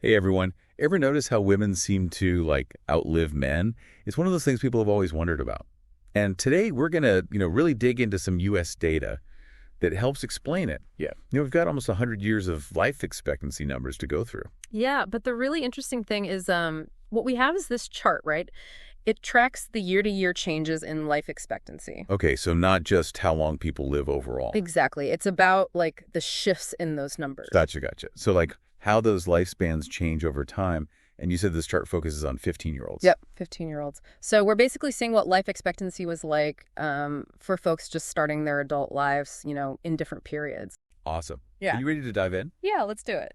Hey everyone, ever notice how women seem to outlive men? It's one of those things people have always wondered about. And today we're going to, really dig into some US data that helps explain it. Yeah. We've got almost 100 years of life expectancy numbers to go through. Yeah, but the really interesting thing is what we have is this chart, right? It tracks the year-to-year changes in life expectancy. Okay, so not just how long people live overall. Exactly. It's about the shifts in those numbers. Gotcha. So how those lifespans change over time. And you said this chart focuses on 15-year-olds. Yep, 15-year-olds. So we're basically seeing what life expectancy was like for folks just starting their adult lives, in different periods. Awesome. Yeah. Are you ready to dive in? Yeah, let's do it.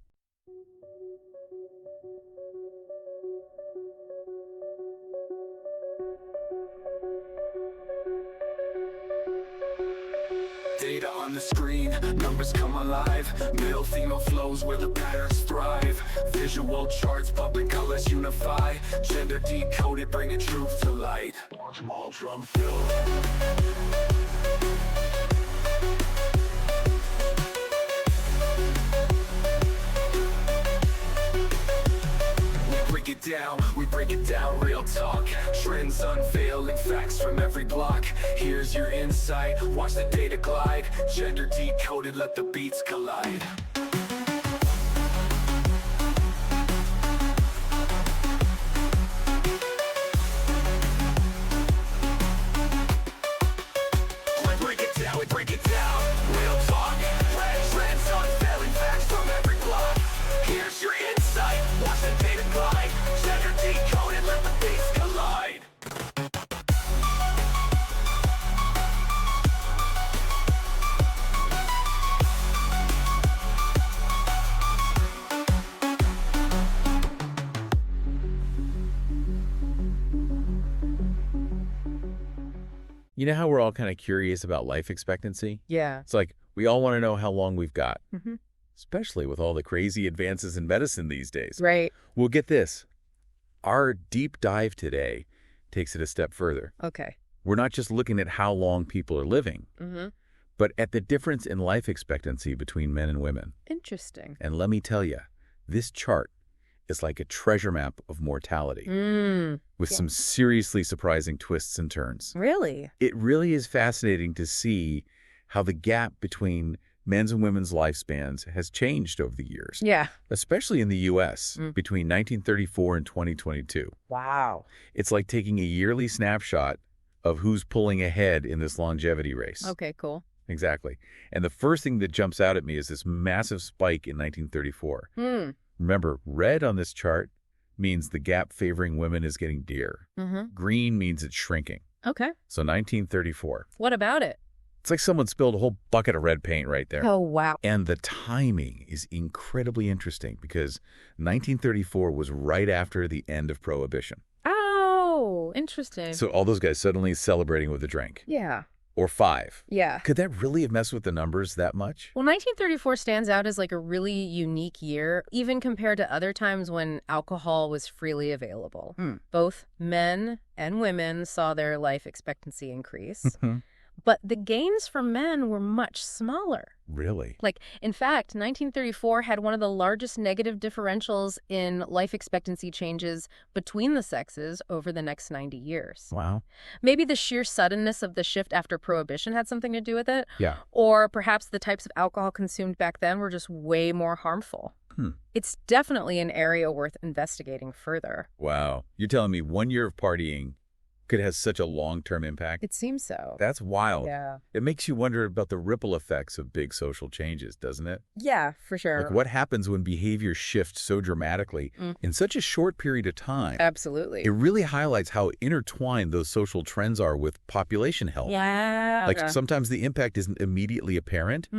Data on the screen, numbers come alive. Male, female flows where the patterns thrive. Visual charts, public colors unify. Gender decoded, bringing truth to light. Small drum fill. We break it down, real talk. Trends unveiling, facts from every block. Here's your insight, watch the data glide. Gender decoded, let the beats collide. We break it down, real talk. Trends unveiling, facts from every block. Here's your insight, watch the data glide. Gender decoded, let the beats collide. You know how we're all kind of curious about life expectancy? Yeah. It's like we all want to know how long we've got, Mm-hmm. especially with all the crazy advances in medicine these days. Right. Well, get this. Our deep dive today takes it a step further. Okay. We're not just looking at how long people are living, Mm-hmm. but at the difference in life expectancy between men and women. Interesting. And let me tell you, this chart is like a treasure map of mortality with some seriously surprising twists and turns. Really? It really is fascinating to see how the gap between men's and women's lifespans has changed over the years, Yeah. especially in the U.S. between 1934 and 2022. Wow. It's like taking a yearly snapshot of who's pulling ahead in this longevity race. Okay, cool. Exactly. And the first thing that jumps out at me is this massive spike in 1934. Remember, red on this chart means the gap favoring women is getting dear. Mm-hmm. Green means it's shrinking. Okay. So 1934. What about it? It's like someone spilled a whole bucket of red paint right there. Oh, wow. And the timing is incredibly interesting because 1934 was right after the end of Prohibition. Oh, interesting. So all those guys suddenly celebrating with a drink. Yeah. Or 5. Yeah. Could that really have messed with the numbers that much? Well, 1934 stands out as a really unique year, even compared to other times when alcohol was freely available. Both men and women saw their life expectancy increase, but the gains for men were much smaller. Really? In fact, 1934 had one of the largest negative differentials in life expectancy changes between the sexes over the next 90 years. Wow. Maybe the sheer suddenness of the shift after Prohibition had something to do with it. Yeah. Or perhaps the types of alcohol consumed back then were just way more harmful. It's definitely an area worth investigating further. Wow. You're telling me 1 year of partying could have such a long-term impact? It seems so. That's wild. Yeah. It makes you wonder about the ripple effects of big social changes, doesn't it? Yeah, for sure. What happens when behavior shifts so dramatically in such a short period of time? Absolutely. It really highlights how intertwined those social trends are with population health. Yeah. Sometimes the impact isn't immediately apparent,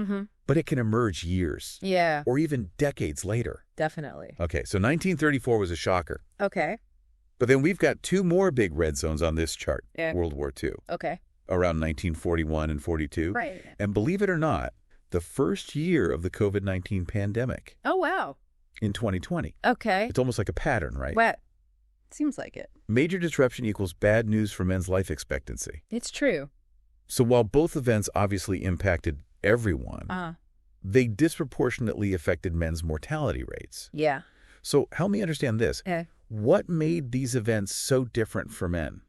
but it can emerge years Yeah, or even decades later. definitely. Okay, so 1934 was a shocker. Okay. But then we've got 2 more big red zones on this chart, Yeah. World War II, Okay. around 1941 and 42. Right. And believe it or not, the first year of the COVID-19 pandemic Oh, wow. in 2020. Okay. It's almost like a pattern, right? Wet. Seems like it. Major disruption equals bad news for men's life expectancy. It's true. So while both events obviously impacted everyone, they disproportionately affected men's mortality rates. Yeah. So help me understand this. Okay. What made these events so different for men?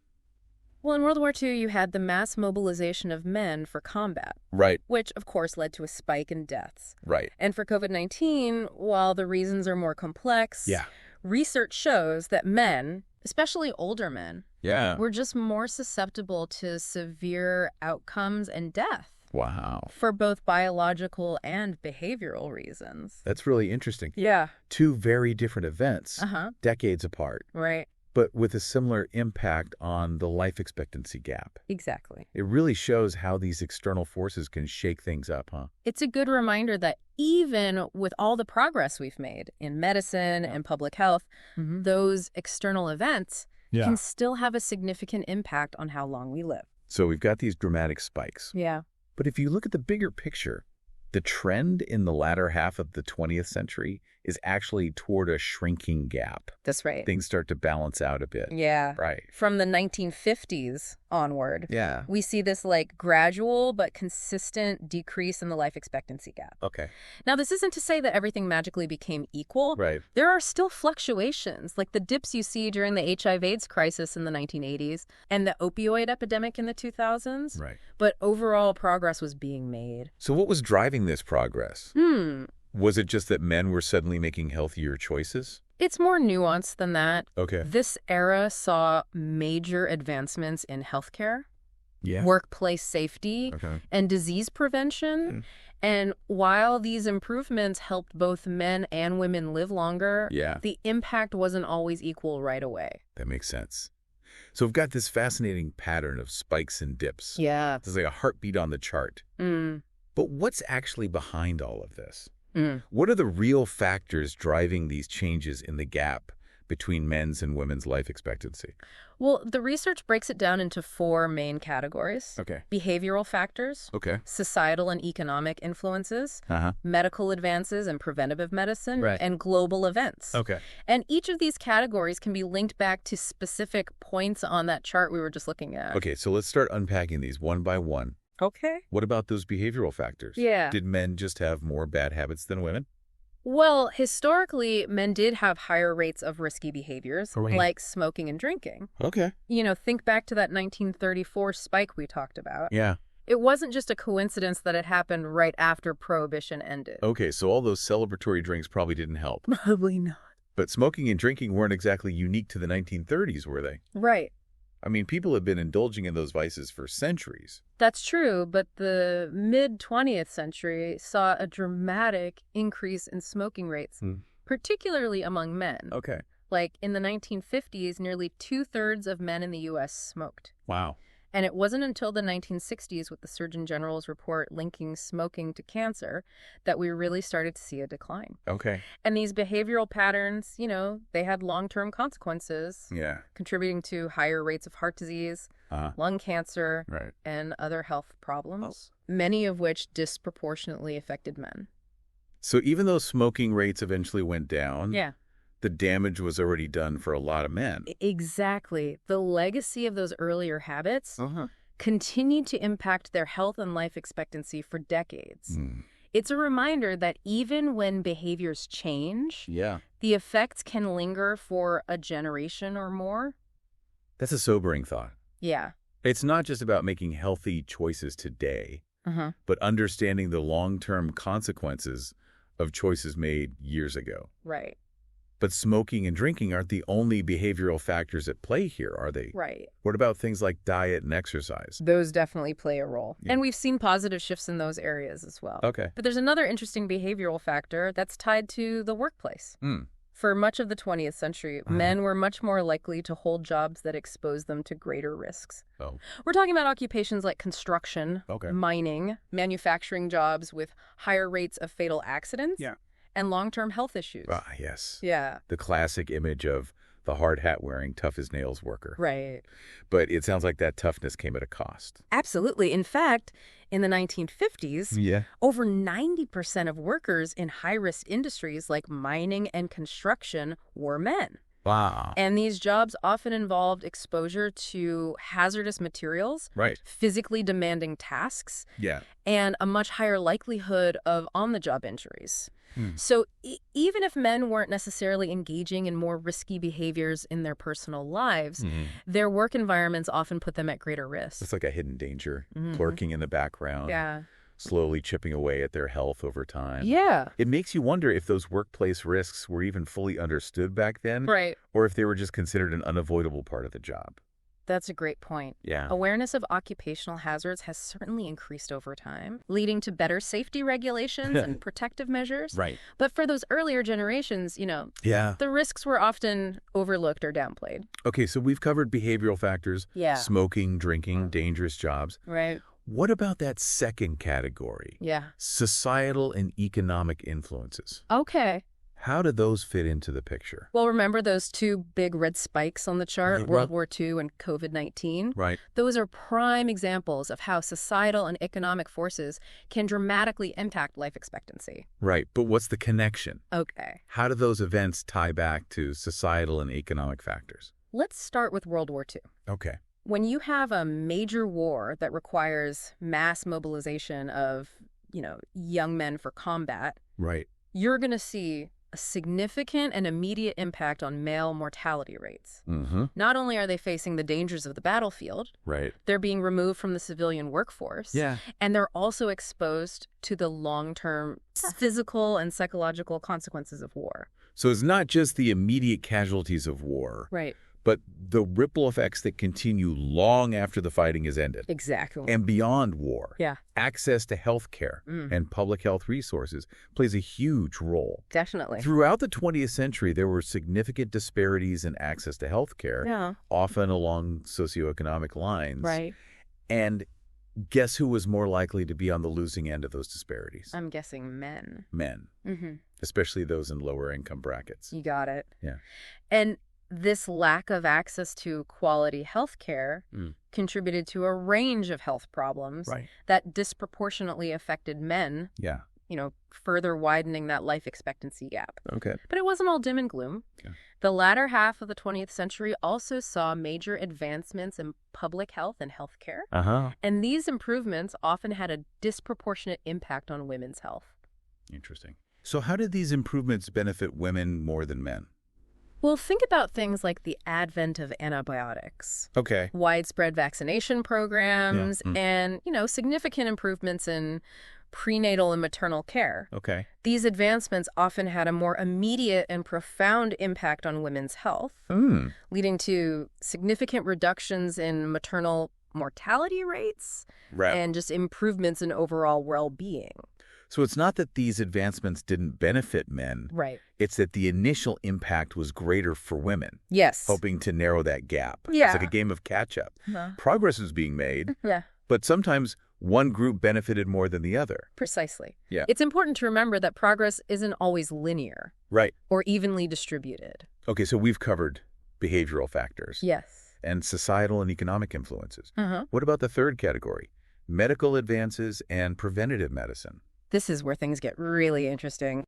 Well, in World War II, you had the mass mobilization of men for combat, Right, which, of course, led to a spike in deaths. right. And for COVID-19, while the reasons are more complex, Yeah. research shows that men, especially older men, Yeah. were just more susceptible to severe outcomes and death Wow. for both biological and behavioral reasons. That's really interesting. Yeah. Two very different events, decades apart, Right. but with a similar impact on the life expectancy gap. Exactly. It really shows how these external forces can shake things up, huh? It's a good reminder that even with all the progress we've made in medicine and public health, those external events can still have a significant impact on how long we live. So we've got these dramatic spikes. Yeah. But if you look at the bigger picture, the trend in the latter half of the 20th century is actually toward a shrinking gap. That's right. Things start to balance out a bit. Yeah. Right. From the 1950s onward, Yeah. we see this like gradual but consistent decrease in the life expectancy gap. Okay. Now, this isn't to say that everything magically became equal. Right. There are still fluctuations, like the dips you see during the HIV/AIDS crisis in the 1980s and the opioid epidemic in the 2000s. Right. But overall progress was being made. So what was driving this progress? Was it just that men were suddenly making healthier choices? It's more nuanced than that. Okay. This era saw major advancements in healthcare, Yeah. workplace safety, Okay. and disease prevention. And while these improvements helped both men and women live longer, Yeah. the impact wasn't always equal right away. That makes sense. So we've got this fascinating pattern of spikes and dips. Yeah. It's like a heartbeat on the chart. But what's actually behind all of this? What are the real factors driving these changes in the gap between men's and women's life expectancy? Well, the research breaks it down into 4 main categories. Okay. Behavioral factors, Okay. societal and economic influences, medical advances and preventative medicine, Right. and global events. Okay. And each of these categories can be linked back to specific points on that chart we were just looking at. Okay, so let's start unpacking these one by one. Okay. What about those behavioral factors? Yeah. Did men just have more bad habits than women? Well, historically, men did have higher rates of risky behaviors, Right. like smoking and drinking. Okay. Think back to that 1934 spike we talked about. Yeah. It wasn't just a coincidence that it happened right after Prohibition ended. Okay, so all those celebratory drinks probably didn't help. Probably not. But smoking and drinking weren't exactly unique to the 1930s, were they? Right. I mean, people have been indulging in those vices for centuries. That's true, but the mid-20th century saw a dramatic increase in smoking rates, particularly among men. Okay. Like in the 1950s, nearly 2/3 of men in the U.S. smoked. Wow. And it wasn't until the 1960s with the Surgeon General's report linking smoking to cancer that we really started to see a decline. Okay. And these behavioral patterns, they had long-term consequences, Yeah. contributing to higher rates of heart disease, lung cancer, Right. and other health problems, many of which disproportionately affected men. So even though smoking rates eventually went down, Yeah. the damage was already done for a lot of men. Exactly. The legacy of those earlier habits continued to impact their health and life expectancy for decades. It's a reminder that even when behaviors change, Yeah. the effects can linger for a generation or more. That's a sobering thought. Yeah. It's not just about making healthy choices today, but understanding the long-term consequences of choices made years ago. Right. But smoking and drinking aren't the only behavioral factors at play here, are they? Right. What about things like diet and exercise? Those definitely play a role. Yeah. And we've seen positive shifts in those areas as well. Okay. But there's another interesting behavioral factor that's tied to the workplace. For much of the 20th century, men were much more likely to hold jobs that exposed them to greater risks. Oh. We're talking about occupations like construction, Okay. mining, manufacturing jobs with higher rates of fatal accidents, and long-term health issues. Ah, yes. Yeah. The classic image of the hard hat wearing, tough as nails worker. Right. But it sounds like that toughness came at a cost. Absolutely. In fact, in the 1950s, over 90% of workers in high-risk industries like mining and construction were men. Wow. And these jobs often involved exposure to hazardous materials, Right. physically demanding tasks, Yeah. and a much higher likelihood of on-the-job injuries. So even if men weren't necessarily engaging in more risky behaviors in their personal lives, their work environments often put them at greater risk. It's like a hidden danger lurking in the background. Yeah. Slowly chipping away at their health over time. Yeah. It makes you wonder if those workplace risks were even fully understood back then, Right. or if they were just considered an unavoidable part of the job. That's a great point. Yeah. Awareness of occupational hazards has certainly increased over time, leading to better safety regulations and protective measures. Right. But for those earlier generations, Yeah. the risks were often overlooked or downplayed. Okay, so we've covered behavioral factors, Yeah. smoking, drinking, dangerous jobs. Right. What about that second category? Yeah. Societal and economic influences. Okay. How do those fit into the picture? Well, remember those two big red spikes on the chart, World War II and COVID-19? Right. Those are prime examples of how societal and economic forces can dramatically impact life expectancy. Right, but what's the connection? Okay. How do those events tie back to societal and economic factors? Let's start with World War II. Okay. When you have a major war that requires mass mobilization of, young men for combat, Right. you're going to see a significant and immediate impact on male mortality rates. Mm-hmm. Not only are they facing the dangers of the battlefield, Right. they're being removed from the civilian workforce. Yeah. And they're also exposed to the long-term physical and psychological consequences of war. So it's not just the immediate casualties of war, Right. but the ripple effects that continue long after the fighting is ended. Exactly. And beyond war. Yeah. Access to health care and public health resources plays a huge role. Definitely. Throughout the 20th century, there were significant disparities in access to health care, Yeah. often along socioeconomic lines. Right. And guess who was more likely to be on the losing end of those disparities? I'm guessing men. Men, Mm-hmm. especially those in lower income brackets. You got it. Yeah. And this lack of access to quality health care contributed to a range of health problems Right. that disproportionately affected men, Yeah. further widening that life expectancy gap. Okay. But it wasn't all dim and gloom. Yeah. The latter half of the 20th century also saw major advancements in public health and health care. Uh-huh. And these improvements often had a disproportionate impact on women's health. Interesting. So how did these improvements benefit women more than men? Well, think about things like the advent of antibiotics, Okay. widespread vaccination programs, and, significant improvements in prenatal and maternal care. Okay. These advancements often had a more immediate and profound impact on women's health, leading to significant reductions in maternal mortality rates Right. and just improvements in overall well-being. So it's not that these advancements didn't benefit men. Right. It's that the initial impact was greater for women, Yes. helping to narrow that gap. Yeah. It's like a game of catch-up. Progress was being made, Yeah. but sometimes one group benefited more than the other. Precisely. Yeah. It's important to remember that progress isn't always linear Right. or evenly distributed. Okay, so we've covered behavioral factors Yes. and societal and economic influences. Uh-huh. What about the third category? Medical advances and preventative medicine. This is where things get really interesting.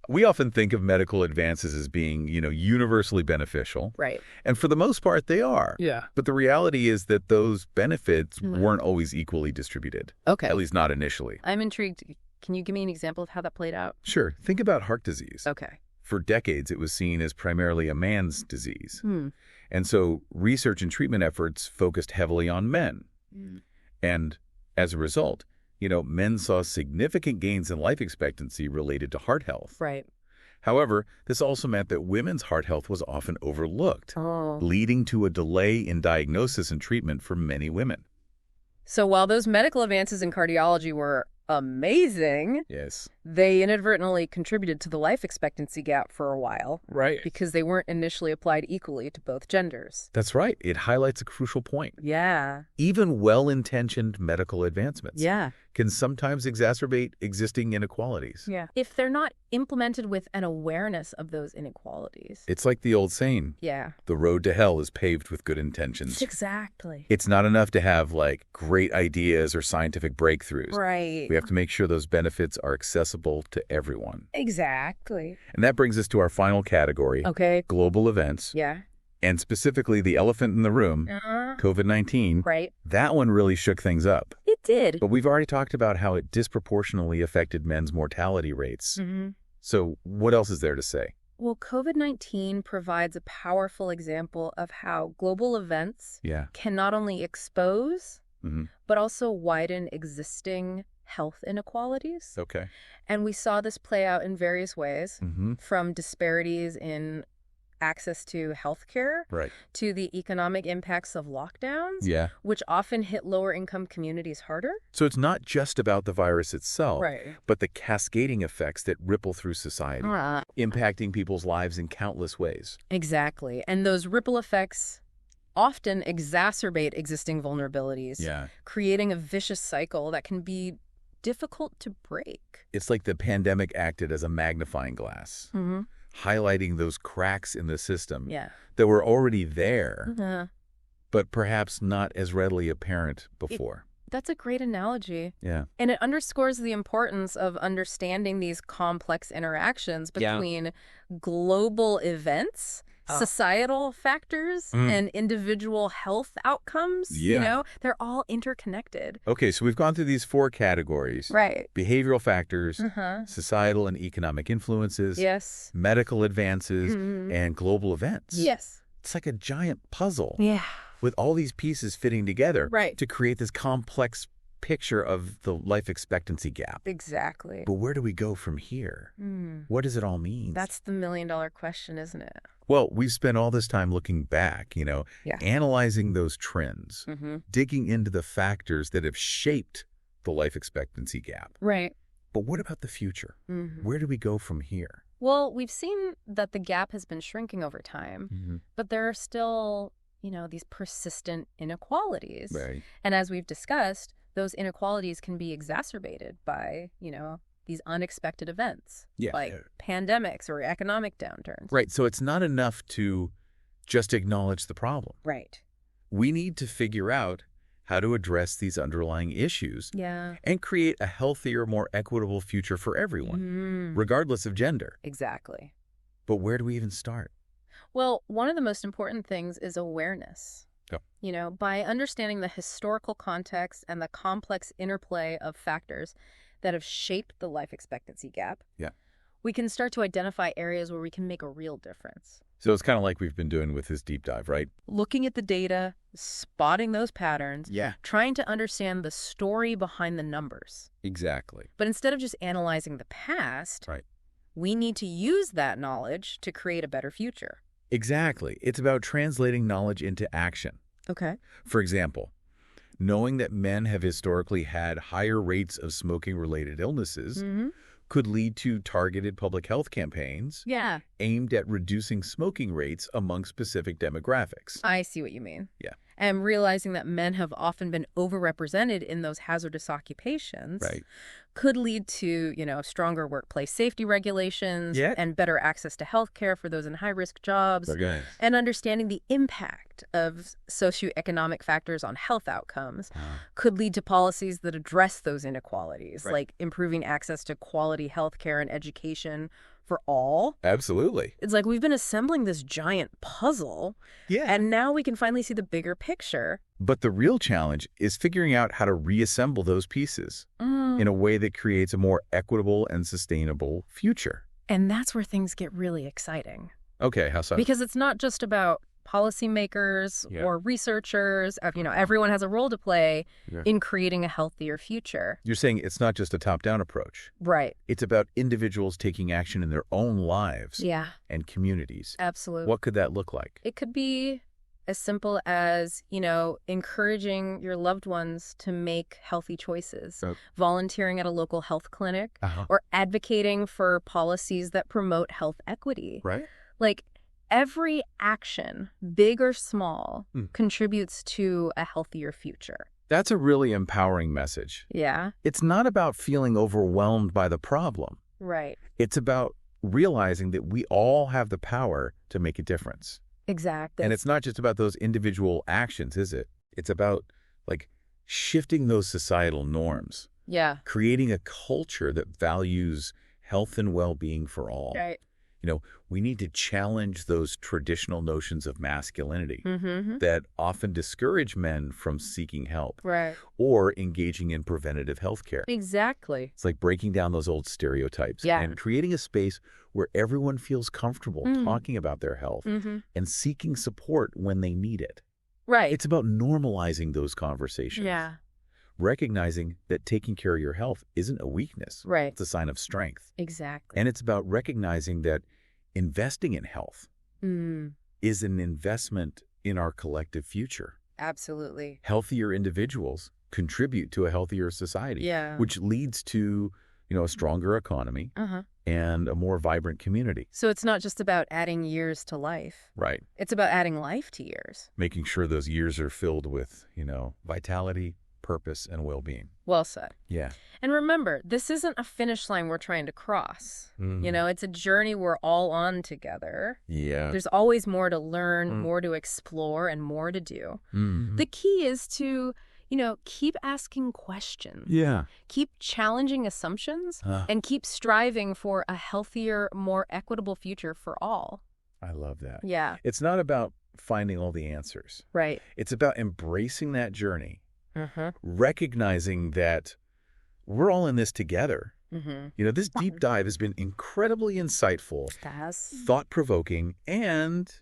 We often think of medical advances as being, universally beneficial. Right. And for the most part, they are. Yeah. But the reality is that those benefits weren't always equally distributed. Okay. At least not initially. I'm intrigued. Can you give me an example of how that played out? Sure. Think about heart disease. Okay. For decades, it was seen as primarily a man's disease. And so research and treatment efforts focused heavily on men. And as a result, men saw significant gains in life expectancy related to heart health. Right. However, this also meant that women's heart health was often overlooked, Oh. leading to a delay in diagnosis and treatment for many women. So while those medical advances in cardiology were amazing, Yes. they inadvertently contributed to the life expectancy gap for a while Right. because they weren't initially applied equally to both genders. That's right. It highlights a crucial point. Yeah. Even well-intentioned medical advancements Yeah. can sometimes exacerbate existing inequalities. Yeah. If they're not implemented with an awareness of those inequalities. It's like the old saying, Yeah. the road to hell is paved with good intentions. Exactly. It's not enough to have, great ideas or scientific breakthroughs. Right. We have to make sure those benefits are accessible to everyone. Exactly. And that brings us to our final category, Okay. global events, Yeah. and specifically the elephant in the room, Uh-huh. COVID-19. Right. That one really shook things up. It did. But we've already talked about how it disproportionately affected men's mortality rates. So what else is there to say? Well, COVID-19 provides a powerful example of how global events can not only expose, but also widen existing health inequalities. Okay. And we saw this play out in various ways, from disparities in access to healthcare to the economic impacts of lockdowns, which often hit lower-income communities harder. So it's not just about the virus itself, Right. but the cascading effects that ripple through society, impacting people's lives in countless ways. Exactly. And those ripple effects often exacerbate existing vulnerabilities, creating a vicious cycle that can be difficult to break. It's like the pandemic acted as a magnifying glass, highlighting those cracks in the system that were already there, but perhaps not as readily apparent before. That's a great analogy. Yeah. And it underscores the importance of understanding these complex interactions between global events, societal factors, and individual health outcomes. You know, they're all interconnected. Okay, so we've gone through these 4 categories. Right. Behavioral factors, societal and economic influences, medical advances, and global events. Yes. It's like a giant puzzle. Yeah. With all these pieces fitting together to create this complex picture of the life expectancy gap. Exactly. But where do we go from here? What does it all mean? That's the million-dollar question, isn't it? Well, we've spent all this time looking back, analyzing those trends, digging into the factors that have shaped the life expectancy gap. Right. But what about the future? Where do we go from here? Well, we've seen that the gap has been shrinking over time, but there are still, these persistent inequalities. Right. And as we've discussed, those inequalities can be exacerbated by, these unexpected events, like pandemics or economic downturns. Right. So it's not enough to just acknowledge the problem. Right. We need to figure out how to address these underlying issues and create a healthier, more equitable future for everyone, regardless of gender. Exactly. But where do we even start? Well, one of the most important things is awareness. By understanding the historical context and the complex interplay of factors that have shaped the life expectancy gap, we can start to identify areas where we can make a real difference. So it's kind of like we've been doing with this deep dive, right? Looking at the data, spotting those patterns, trying to understand the story behind the numbers. Exactly. But instead of just analyzing the past, we need to use that knowledge to create a better future. Exactly. It's about translating knowledge into action. Okay. For example, knowing that men have historically had higher rates of smoking-related illnesses could lead to targeted public health campaigns aimed at reducing smoking rates among specific demographics. I see what you mean. Yeah. And realizing that men have often been overrepresented in those hazardous occupations could lead to, stronger workplace safety regulations and better access to health care for those in high-risk jobs. And understanding the impact of socioeconomic factors on health outcomes could lead to policies that address those inequalities, like improving access to quality health care and education for all. Absolutely. It's like we've been assembling this giant puzzle, and now we can finally see the bigger picture. But the real challenge is figuring out how to reassemble those pieces in a way that creates a more equitable and sustainable future. And that's where things get really exciting. Okay, how so? Because it's not just about policymakers or researchers. Everyone has a role to play in creating a healthier future. You're saying it's not just a top-down approach. Right. It's about individuals taking action in their own lives and communities. Absolutely. What could that look like? It could be as simple as, encouraging your loved ones to make healthy choices, volunteering at a local health clinic, or advocating for policies that promote health equity. Right. Like, every action, big or small, contributes to a healthier future. That's a really empowering message. Yeah. It's not about feeling overwhelmed by the problem. Right. It's about realizing that we all have the power to make a difference. Exactly. And it's not just about those individual actions, is it? It's about, shifting those societal norms. Yeah. Creating a culture that values health and well-being for all. Right. We need to challenge those traditional notions of masculinity Mm-hmm. that often discourage men from seeking help Right. or engaging in preventative health care. Exactly. It's like breaking down those old stereotypes Yeah. and creating a space where everyone feels comfortable talking about their health Mm-hmm. and seeking support when they need it. Right. It's about normalizing those conversations. Yeah. Recognizing that taking care of your health isn't a weakness. Right. It's a sign of strength. Exactly. And it's about recognizing that investing in health is an investment in our collective future. Absolutely. Healthier individuals contribute to a healthier society, Yeah. which leads to, a stronger economy Uh-huh. and a more vibrant community. So it's not just about adding years to life. Right. It's about adding life to years. Making sure those years are filled with, vitality, purpose, and well-being. Well said. Yeah. And remember, this isn't a finish line we're trying to cross. Mhm. It's a journey we're all on together. Yeah. There's always more to learn, more to explore, and more to do. Mhm. The key is to, keep asking questions. Yeah. Keep challenging assumptions Huh. and keep striving for a healthier, more equitable future for all. I love that. Yeah, It's not about finding all the answers. right. It's about embracing that journey, Mm-hmm. recognizing that we're all in this together. Mm-hmm. This deep dive has been incredibly insightful, thought-provoking, and,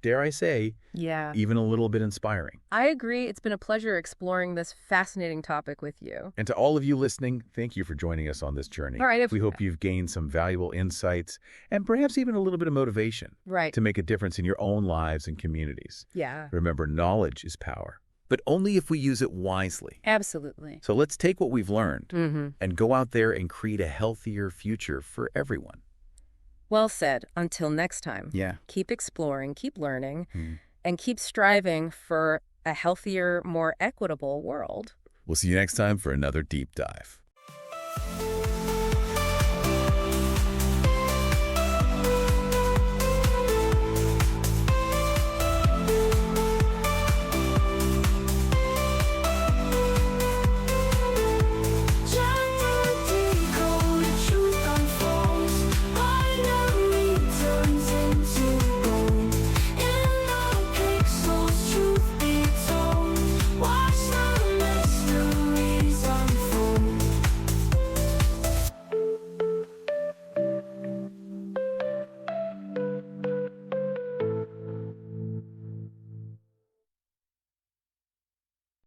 dare I say, Yeah. even a little bit inspiring. I agree. It's been a pleasure exploring this fascinating topic with you. And to all of you listening, thank you for joining us on this journey. All right. We hope you've gained some valuable insights and perhaps even a little bit of motivation Right. to make a difference in your own lives and communities. Yeah. Remember, knowledge is power, but only if we use it wisely. Absolutely. So let's take what we've learned Mm-hmm. and go out there and create a healthier future for everyone. Well said. Until next time. Yeah. Keep exploring, keep learning, Mm. and keep striving for a healthier, more equitable world. We'll see you next time for another deep dive.